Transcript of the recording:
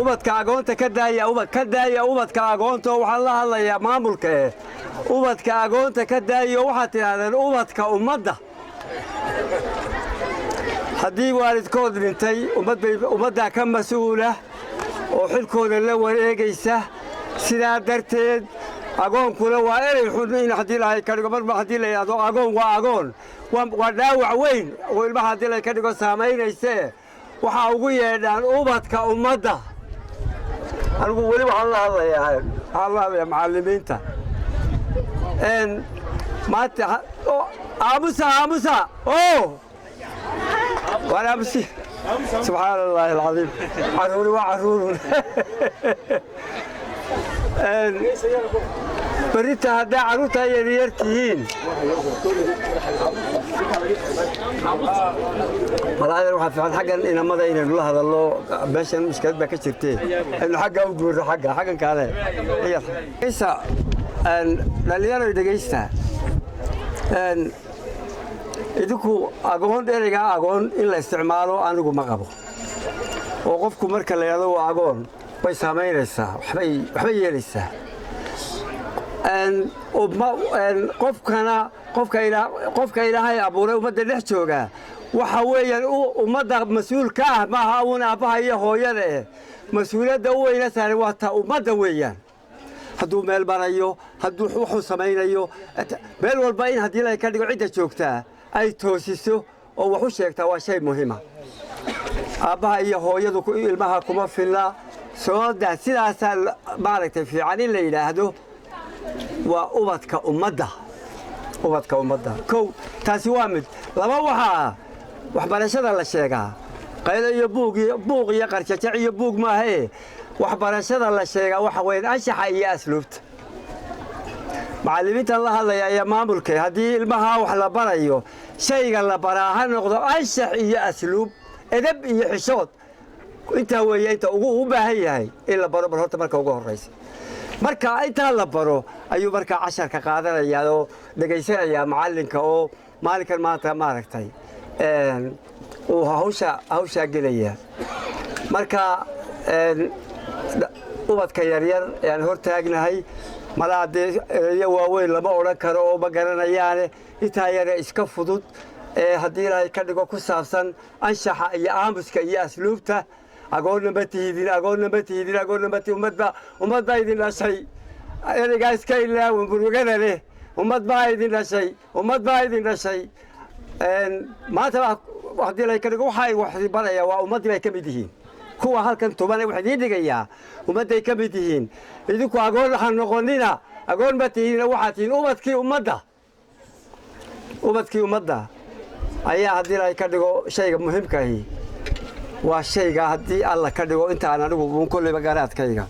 ubadka agoonta ka daaya ubadka agoonta waxaan la hadlayaa maamulka ubadka agoonta ka daaya waxaad tidhaahdeen ubadka ummadda haddii waalidkood dhintay ummaddaa ka mas-uula oo xilkooda la wareegaysa sidaa darteed agoonkuna waa erey xun in haddii lahay ka dhigo marba haddii la yidhaahdo agoon waa dhaawac weyn oo ilmaha haddii lay ka dhigo saamaynayse waxaa ugu yeedhaan ubadka ummadda anigu weli waxaan la hadlayaa macallimiinta maanta aamusa waan aamusi سبحان الله العظيم عروري وعرور بريت هذا عروتها يرتين والله روح في حاجه ان مدى ان الله هذا الله باش المشكلات ما كشرتين انه حاجه ودور حاجه كاله ايسا ان دليل دغيستا ان idinku agoon dheeriga agoon in la isticmaalo anigu ma qabo oo qofku marka la yiraahdo agoon way saameynaysaa waxbay yeelaysaa qofka ilaahay abuuray ummadda dhex jooga waxa weeyaan ummadda mas'uul ka ah maaha uun aabaha iyo hooyada mas'uuliyadda u weyna saaran waa ta ummadda weeyaan hadduu meel barayo hadduu wuxuu samaynayo meel walba in haddii la ka dhigo cidda joogtaa ay toosiso oo wax u sheegtaa waa shay muhiima aabbaha iyo hooyadu ilmaha kuma filla soodaa sidaasaa maaragtay fiican in la yidhaahdo waa ubadka ummadda kow taasi waa mid laba waxaa waxbarashada la sheegaa qaylo iyo buuq iyo qarjajac iyo buug maahae waxbarashada la sheegaa waxa weyn anshaxa iyo asluubta macallimiinta la hadlaya ayaa maamulka haddii ilmaha wax la barayo shayga la baraa ha noqdo anshax iyo asluub edeb iyo xishood intaa weeye inta ugu baahan yahay in la baro horta marka ugu horeysa marka inta la baro ayuu marka casharka qaadanayaa oo dhageysanayaa macallinka oo maalinkan maanta maaragtay uu hawsha gelaya marka ubadka yaryar ayaan hortaagnahay malaade waaweyn lama odhan karo oo ma garanayaane intaa yare iska fudud haddii ilaahay ka dhigo ku saabsan anshaxa iyo aamuska iyo asluubta agoonna ma tihidin ummad baa idin dhashay ereygaa iska ilaawan burugada leh ummad baa idin dhashay maanta haddii ilaahay ka dhigo waxay wax baraya waa ummaddii bay ka mid yihiin kuwa halkan tuban wax idiin dhigayaa ummadday ka mid yihiin idinku agoon ha noqonina agoon ma tihiin waxaad tihiin ubadkii ummadda ayaa haddii ilaahay ka dhigo shayga muhiimkaahi waa shayga haddii alla ka dhigo intaan anigu kolleyba garaadkayga